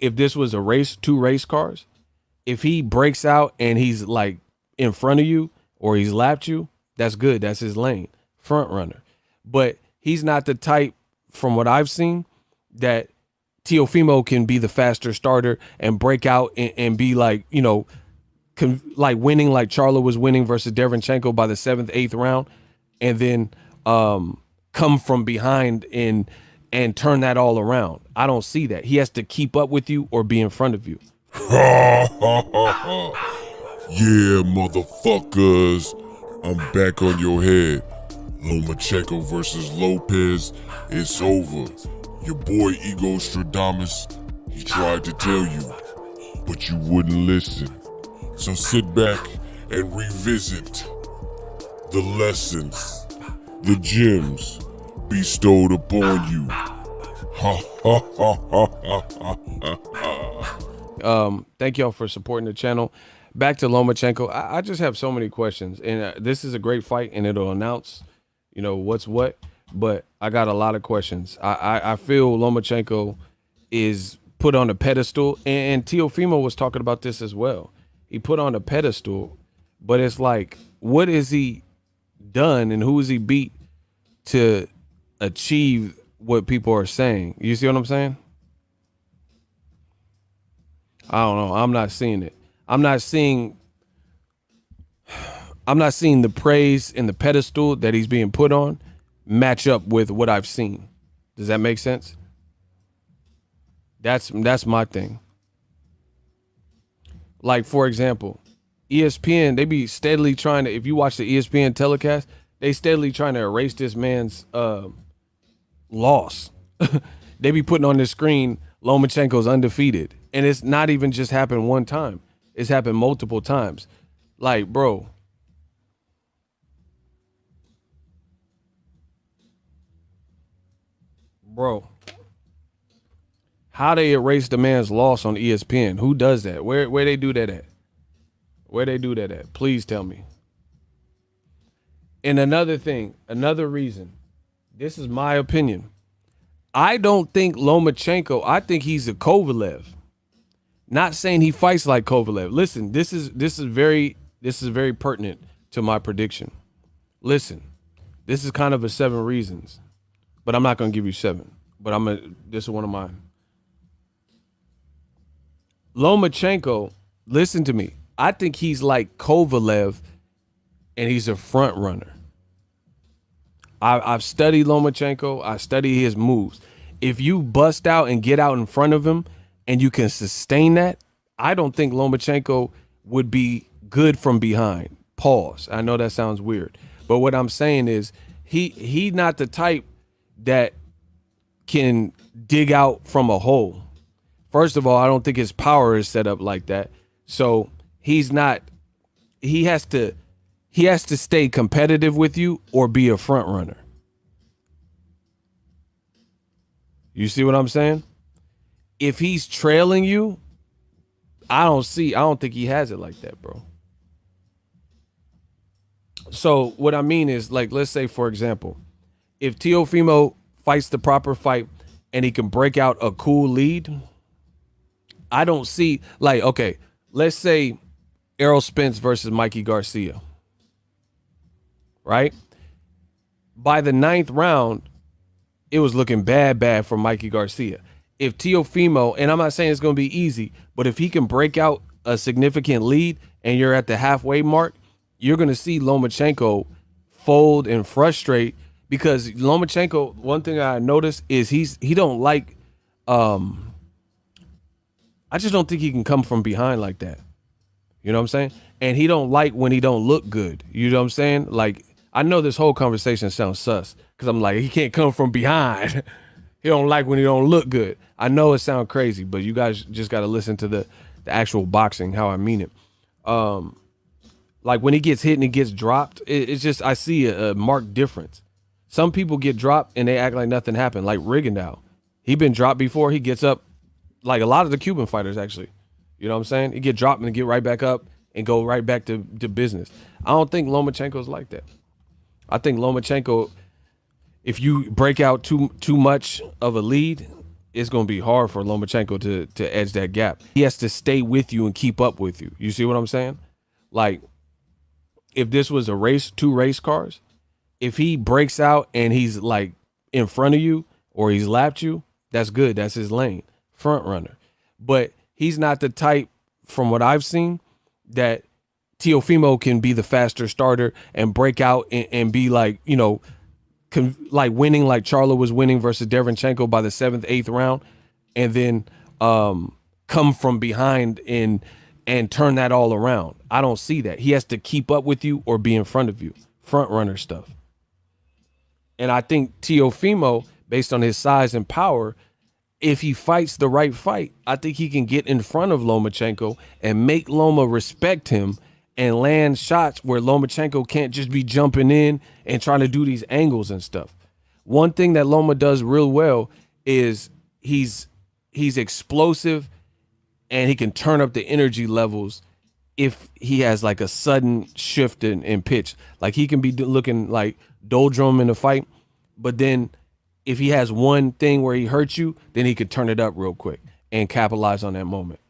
if this was a race, two race cars, if he breaks out and he's like in front of you or he's lapped you, that's good. That's his lane, front runner. But he's not the type, from what I've seen, that Teofimo can be the faster starter and break out and be like, you know, like winning like Charlo was winning versus Derevchenko by the 7th, 8th round, and then come from behind and turn that all around. I don't see that. He has to keep up with you or be in front of you. Yeah, motherfuckers. I'm back on your head. Lomachenko versus Lopez. It's over. Your boy EGOstradamus, he tried to tell you, but you wouldn't listen. So sit back and revisit the lessons, the gems bestowed upon you. Ha ha ha ha ha ha. Thank y'all for supporting the channel. Back to Lomachenko. I just have so many questions, and this is a great fight, and it'll announce, you know, what's what. But I got a lot of questions. I feel Lomachenko is put on a pedestal, and Teofimo was talking about this as well. He put on a pedestal, but it's like, what has he done, and who has he beat to achieve what people are saying? You see what I'm saying? I don't know. I'm not seeing it. I'm not seeing the praise and the pedestal that he's being put on match up with what I've seen. Does that make sense? That's my thing. Like, for example, ESPN, they be steadily trying to, if you watch the ESPN telecast, they steadily trying to erase this man's loss. They be putting on the screen, Lomachenko's undefeated. And it's not even just happened one time. It's happened multiple times. Like, bro. Bro. How they erase the man's loss on ESPN? Who does that? Where they do that at? Where they do that at? Please tell me. And another thing, another reason. This is my opinion. I don't think Lomachenko, I think he's a Kovalev. Not saying he fights like Kovalev. Listen, this is very pertinent to my prediction. Listen, this is kind of a 7 reasons, but I'm not going to give you 7. But this is one of mine. Lomachenko, listen to me. I think he's like Kovalev, and he's a front runner. I've studied Lomachenko. I study his moves. If you bust out and get out in front of him, and you can sustain that, I don't think Lomachenko would be good from behind. Pause. I know that sounds weird, but what I'm saying is he not the type that can dig out from a hole. First of all, I don't think his power is set up like that. So he's not. He has to stay competitive with you or be a front runner. You see what I'm saying? If he's trailing you, I don't think he has it like that, bro. So what I mean is, like, let's say, for example, if Teofimo fights the proper fight and he can break out a cool lead, I don't see, like, okay, let's say Errol Spence versus Mikey Garcia, right? By the 9th round, it was looking bad for Mikey Garcia. If Teofimo, and I'm not saying it's going to be easy, but if he can break out a significant lead and you're at the halfway mark, you're going to see Lomachenko fold and frustrate, because Lomachenko, one thing I noticed is he don't like, I just don't think he can come from behind like that. You know what I'm saying? And he don't like when he don't look good. You know what I'm saying? Like, I know this whole conversation sounds sus because I'm like, he can't come from behind. He don't like when he don't look good. I know it sounds crazy, but you guys just got to listen to the actual boxing, how I mean it. Like when he gets hit and he gets dropped, it's just, I see a marked difference. Some people get dropped and they act like nothing happened, like Rigondeaux. He been dropped before, he gets up, like a lot of the Cuban fighters actually. You know what I'm saying? He get dropped and get right back up and go right back to business. I don't think Lomachenko's like that. I think Lomachenko, if you break out too much of a lead, it's going to be hard for Lomachenko to edge that gap. He has to stay with you and keep up with you. You see what I'm saying? Like, if this was a race, 2 race cars, if he breaks out and he's like in front of you or he's lapped you, that's good. That's his lane, front runner. But he's not the type, from what I've seen, that Teofimo can be the faster starter and break out and be like, you know, like winning like Charlo was winning versus Derevchenko by the 7th, 8th round, and then come from behind and turn that all around. I don't see that. He has to keep up with you or be in front of you. Front runner stuff. And I think Teofimo, based on his size and power, if he fights the right fight, I think he can get in front of Lomachenko and make Loma respect him and land shots where Lomachenko can't just be jumping in and trying to do these angles and stuff. One thing that Loma does real well is he's explosive and he can turn up the energy levels if he has like a sudden shift in pitch. Like he can be looking like doldrum in the fight, but then if he has one thing where he hurts you, then he could turn it up real quick and capitalize on that moment.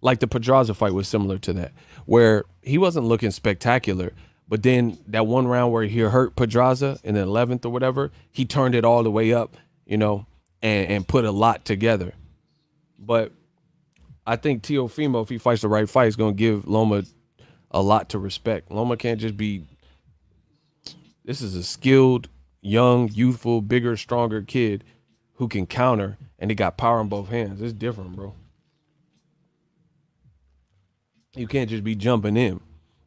Like the Pedraza fight was similar to that, where he wasn't looking spectacular, but then that one round where he hurt Pedraza in the 11th or whatever, he turned it all the way up, you know, and put a lot together. But I think Teofimo, if he fights the right fight, is going to give Loma a lot to respect. Loma can't just be, this is a skilled, young, youthful, bigger, stronger kid who can counter, and he got power in both hands. It's different, bro. You can't just be jumping in.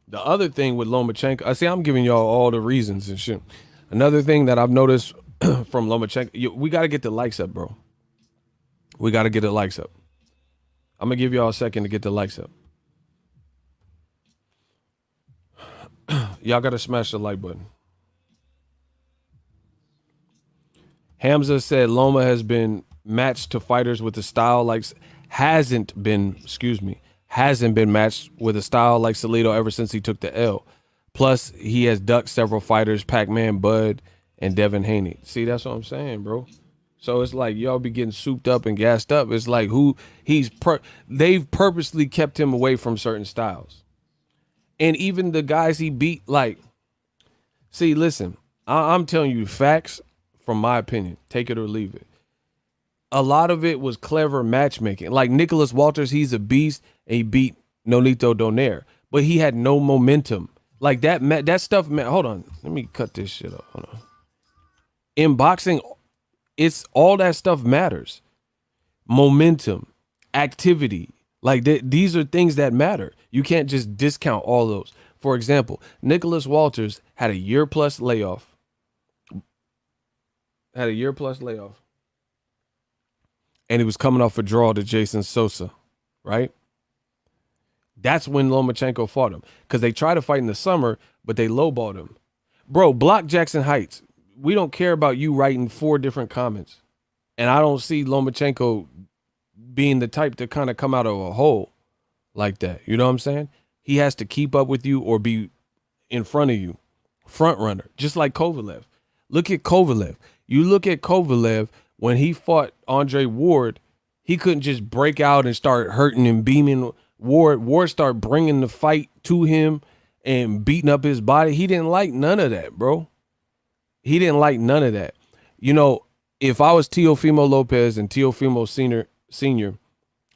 The other thing with Lomachenko, I see I'm giving y'all all the reasons and shit. Another thing that I've noticed from Lomachenko, we got to get the likes up, bro. We got to get the likes up. I'm going to give y'all a second to get the likes up. Y'all got to smash the like button. Hamza said Loma has been matched to fighters with a style like, hasn't been matched with a style like Salido ever since he took the L. Plus, he has ducked several fighters, Pac-Man, Bud, and Devin Haney. See, that's what I'm saying, bro. So it's like y'all be getting souped up and gassed up. It's like they've purposely kept him away from certain styles. And even the guys he beat, like, see, listen, I'm telling you facts from my opinion. Take it or leave it. A lot of it was clever matchmaking. Like Nicholas Walters, he's a beast, and he beat Nolito Donaire, but he had no momentum. Like that stuff. Hold on, let me cut this shit up. Hold on. In boxing, it's all that stuff matters. Momentum, activity, like these are things that matter. You can't just discount all those. For example, Nicholas Walters had a year plus layoff. And he was coming off a draw to Jason Sosa, right? That's when Lomachenko fought him, because they tried to fight in the summer, but they lowballed him. Bro, block Jackson Heights. We don't care about you writing 4 different comments. And I don't see Lomachenko being the type to kind of come out of a hole like that. You know what I'm saying? He has to keep up with you or be in front of you. Front runner, just like Kovalev. Look at Kovalev. You look at Kovalev, when he fought Andre Ward, he couldn't just break out and start hurting and beaming Ward. Ward started bringing the fight to him and beating up his body. He didn't like none of that, bro. He didn't like none of that. You know, if I was Teofimo Lopez and Teofimo Senior,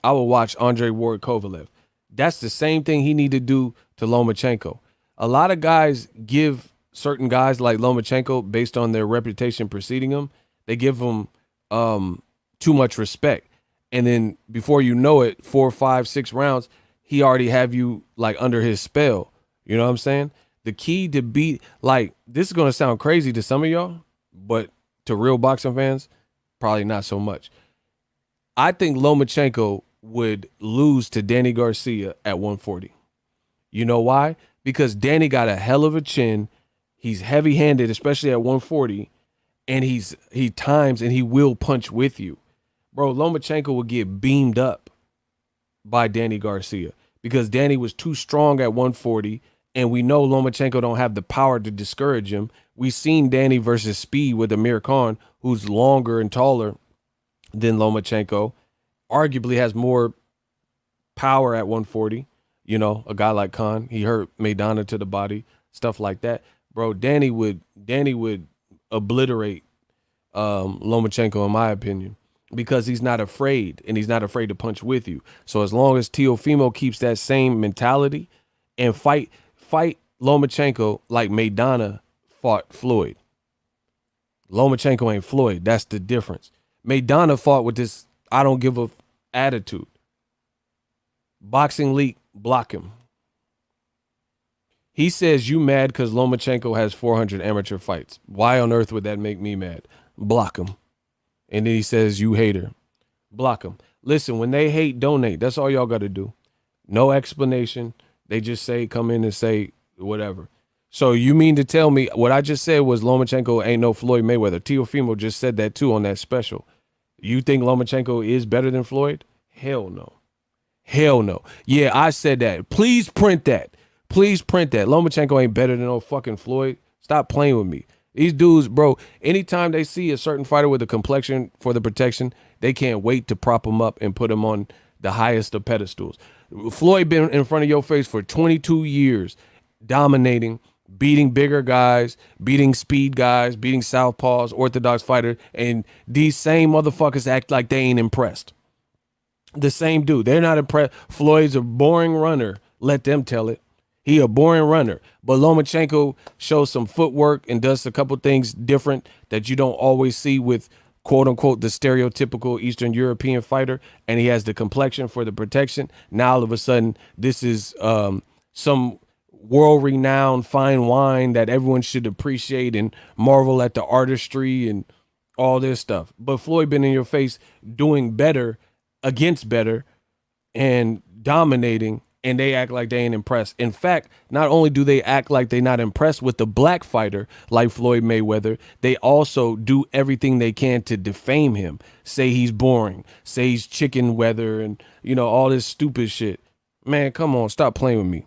I would watch Andre Ward Kovalev. That's the same thing he need to do to Lomachenko. A lot of guys give certain guys like Lomachenko, based on their reputation preceding him, they give them too much respect. And then before you know it, 4, 5, 6 rounds, he already have you like under his spell. You know what I'm saying? The key to beat, like, this is going to sound crazy to some of y'all, but to real boxing fans, probably not so much. I think Lomachenko would lose to Danny Garcia at 140. You know why? Because Danny got a hell of a chin. He's heavy-handed, especially at 140, and he times and he will punch with you. Bro, Lomachenko would get beamed up by Danny Garcia because Danny was too strong at 140, and we know Lomachenko don't have the power to discourage him. We've seen Danny versus Speed with Amir Khan, who's longer and taller than Lomachenko. Arguably has more power at 140. You know, a guy like Khan, he hurt Maidana to the body, stuff like that. Bro, Danny would obliterate Lomachenko, in my opinion, because he's not afraid, and he's not afraid to punch with you. So as long as Teofimo keeps that same mentality and fight Lomachenko like Maidana fought Floyd. Lomachenko ain't Floyd. That's the difference. Maidana fought with this I don't give a attitude. Boxing League, block him. He says you mad because Lomachenko has 400 amateur fights. Why on earth would that make me mad? Block him. And then he says you hater. Block him. Listen, when they hate, donate. That's all y'all got to do. No explanation. They just say, come in and say whatever. So you mean to tell me what I just said was Lomachenko ain't no Floyd Mayweather? Teofimo just said that too on that special. You think Lomachenko is better than Floyd? Hell no. Hell no. Yeah, I said that. Please print that. Please print that. Lomachenko ain't better than no fucking Floyd. Stop playing with me. These dudes, bro, anytime they see a certain fighter with a complexion for the protection, they can't wait to prop him up and put him on the highest of pedestals. Floyd been in front of your face for 22 years, dominating, beating bigger guys, beating speed guys, beating southpaws, orthodox fighters, and these same motherfuckers act like they ain't impressed. The same dude. They're not impressed. Floyd's a boring runner. Let them tell it. He a boring runner. But Lomachenko shows some footwork and does a couple things different that you don't always see with quote unquote the stereotypical Eastern European fighter, and he has the complexion for the protection. Now all of a sudden this is some world-renowned fine wine that everyone should appreciate and marvel at the artistry and all this stuff. But Floyd been in your face doing better against better and dominating, and they act like they ain't impressed. In fact, not only do they act like they not impressed with the black fighter like Floyd Mayweather, they also do everything they can to defame him, say he's boring, say he's chicken weather, and you know, all this stupid shit. Man, come on, stop playing with me.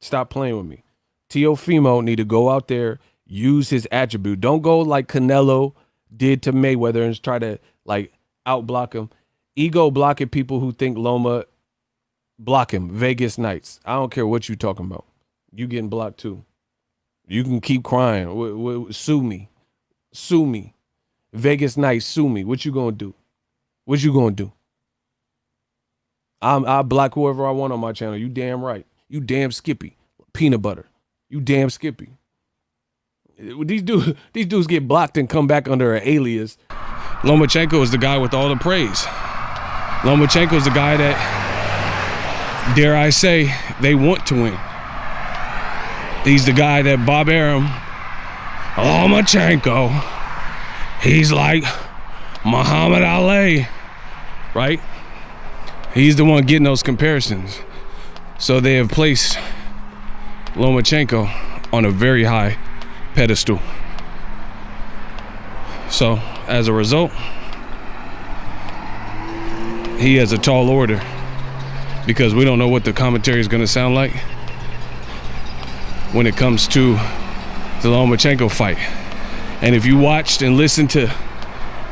Stop playing with me. Teofimo need to go out there, use his attribute. Don't go like Canelo did to Mayweather and try to like outblock him. Ego blocking people who think Loma. Block him. Vegas Knights. I don't care what you talking about. You getting blocked too. You can keep crying. Sue me. Sue me. Vegas Knights, sue me. What you gonna do? What you gonna do? I block whoever I want on my channel. You damn right. You damn Skippy. Peanut butter. You damn Skippy. These dudes get blocked and come back under an alias. Lomachenko is the guy with all the praise. Lomachenko is the guy that, dare I say, they want to win. He's the guy that Bob Arum, Lomachenko, he's like Muhammad Ali, right? He's the one getting those comparisons. So they have placed Lomachenko on a very high pedestal. So as a result, he has a tall order because we don't know what the commentary is going to sound like when it comes to the Lomachenko fight. And if you watched and listened to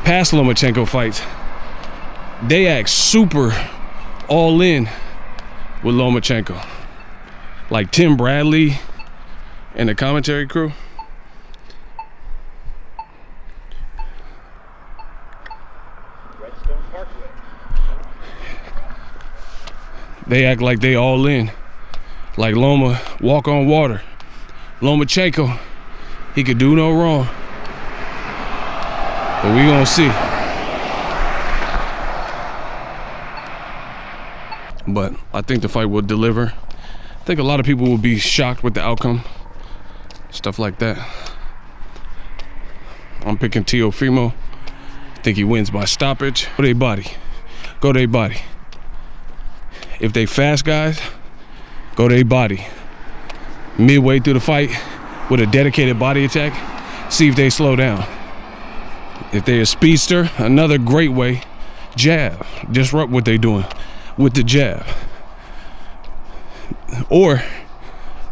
past Lomachenko fights, they act super all in with Lomachenko. Like Tim Bradley and the commentary crew. They act like they all in. Like Loma walk on water. Lomachenko, he could do no wrong. But we gonna see. But I think the fight will deliver. I think a lot of people will be shocked with the outcome. Stuff like that. I'm picking Teofimo. I think he wins by stoppage. Go to their body. Go to their body. If they fast guys, go to their body. Midway through the fight with a dedicated body attack, see if they slow down. If they're a speedster, another great way, jab. Disrupt what they're doing with the jab. Or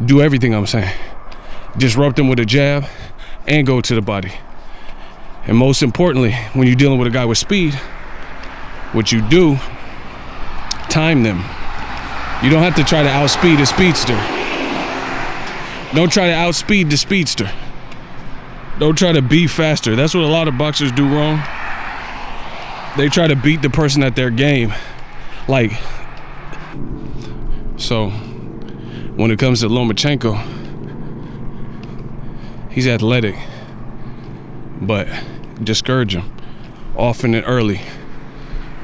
do everything I'm saying. Disrupt them with a jab and go to the body. And most importantly, when you're dealing with a guy with speed, what you do, time them. You don't have to try to outspeed a speedster. Don't try to outspeed the speedster. Don't try to be faster. That's what a lot of boxers do wrong. They try to beat the person at their game. Like, so when it comes to Lomachenko, he's athletic, but discourage him often and early.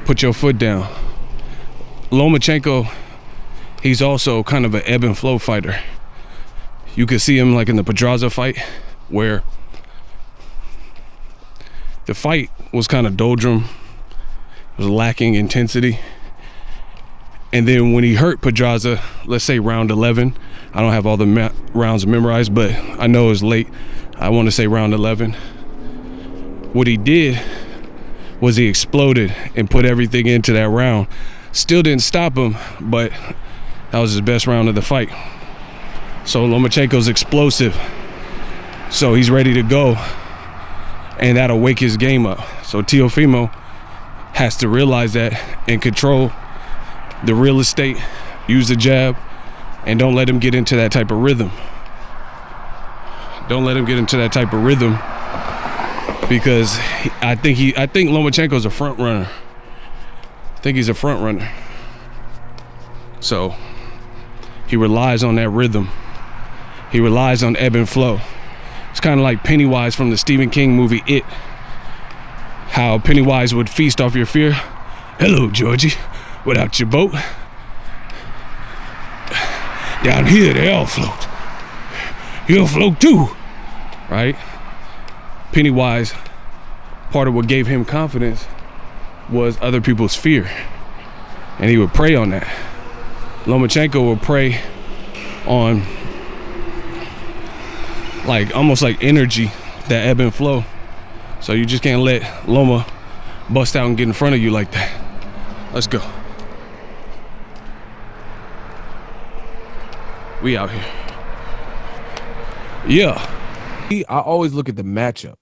Put your foot down. Lomachenko, he's also kind of an ebb and flow fighter. You could see him like in the Pedraza fight, where the fight was kind of doldrum, it was lacking intensity. And then when he hurt Pedraza, let's say round 11, I don't have all the rounds memorized, but I know it's late. I want to say round 11. What he did was he exploded and put everything into that round. Still didn't stop him, but that was his best round of the fight. So Lomachenko's explosive. So he's ready to go, and that'll wake his game up. So Teofimo has to realize that and control the real estate, use the jab, and don't let him get into that type of rhythm. Don't let him get into that type of rhythm, because I think Lomachenko's a front runner. I think he's a front runner. So he relies on that rhythm. He relies on ebb and flow. It's kind of like Pennywise from the Stephen King movie It. How Pennywise would feast off your fear. Hello, Georgie. Without your boat. Down here, they all float. You'll float too. Right? Pennywise, part of what gave him confidence was other people's fear. And he would prey on that. Lomachenko would prey on like almost like energy, that ebb and flow. So you just can't let Loma bust out and get in front of you like that. Let's go. We out here. Yeah. I always look at the matchup.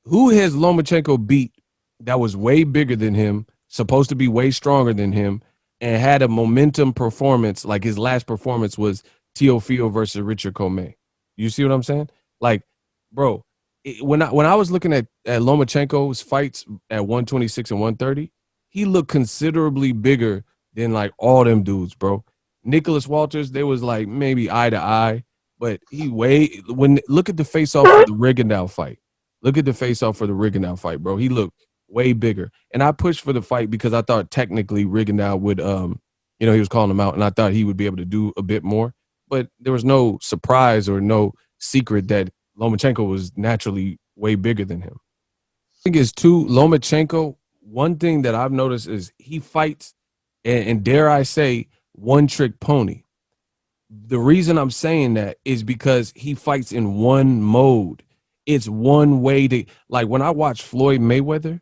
Who has Lomachenko beat that was way bigger than him, supposed to be way stronger than him, and had a momentum performance like his last performance was Teofimo versus Richard Commey? You see what I'm saying? Like, bro, when I was looking at Lomachenko's fights at 126 and 130, he looked considerably bigger than like all them dudes, bro. Nicholas Walters, they was like maybe eye to eye, but look at the face off for the Rigondeaux fight. Look at the face off for the Rigondeaux fight, bro. He looked way bigger. And I pushed for the fight because I thought technically Rigondeaux would he was calling him out, and I thought he would be able to do a bit more. But there was no surprise or no secret that Lomachenko was naturally way bigger than him. I think it's Lomachenko, one thing that I've noticed is he fights, and dare I say, one-trick pony. The reason I'm saying that is because he fights in one mode. It's one way to, like when I watch Floyd Mayweather,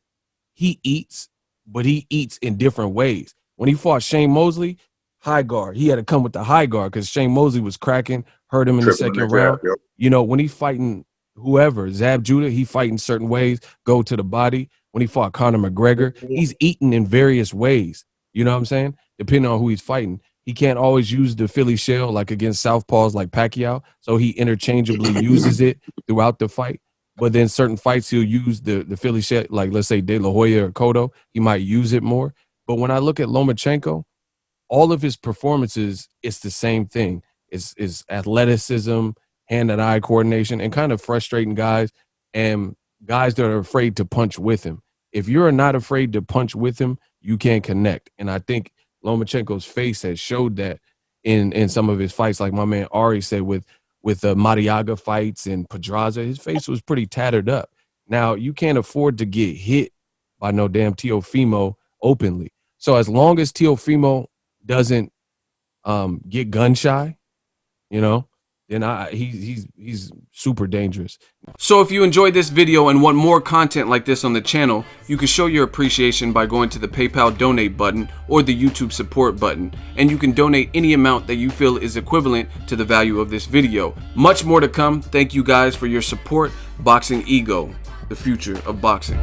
he eats, but he eats in different ways. When he fought Shane Mosley, high guard. He had to come with the high guard because Shane Mosley was cracking, hurt him in the second round. Yep. You know, when he fighting whoever, Zab Judah, he fighting certain ways, go to the body. When he fought Conor McGregor, he's eating in various ways. You know what I'm saying? Depending on who he's fighting. He can't always use the Philly shell like against southpaws like Pacquiao, so he interchangeably uses it throughout the fight. But then certain fights he'll use the Philly shell, like let's say De La Hoya or Cotto, he might use it more. But when I look at Lomachenko, all of his performances, it's the same thing. It's athleticism, hand and eye coordination, and kind of frustrating guys and guys that are afraid to punch with him. If you're not afraid to punch with him, you can't connect. And I think Lomachenko's face has showed that in some of his fights, like my man Ari said with the Mariaga fights and Pedraza, his face was pretty tattered up. Now, you can't afford to get hit by no damn Teofimo openly. So as long as Teofimo doesn't get gun shy, you know, then he's super dangerous. So if you enjoyed this video and want more content like this on the channel, you can show your appreciation by going to the PayPal donate button or the YouTube support button, and you can donate any amount that you feel is equivalent to the value of this video. Much more to come. Thank you guys for your support. Boxing Ego, the future of boxing.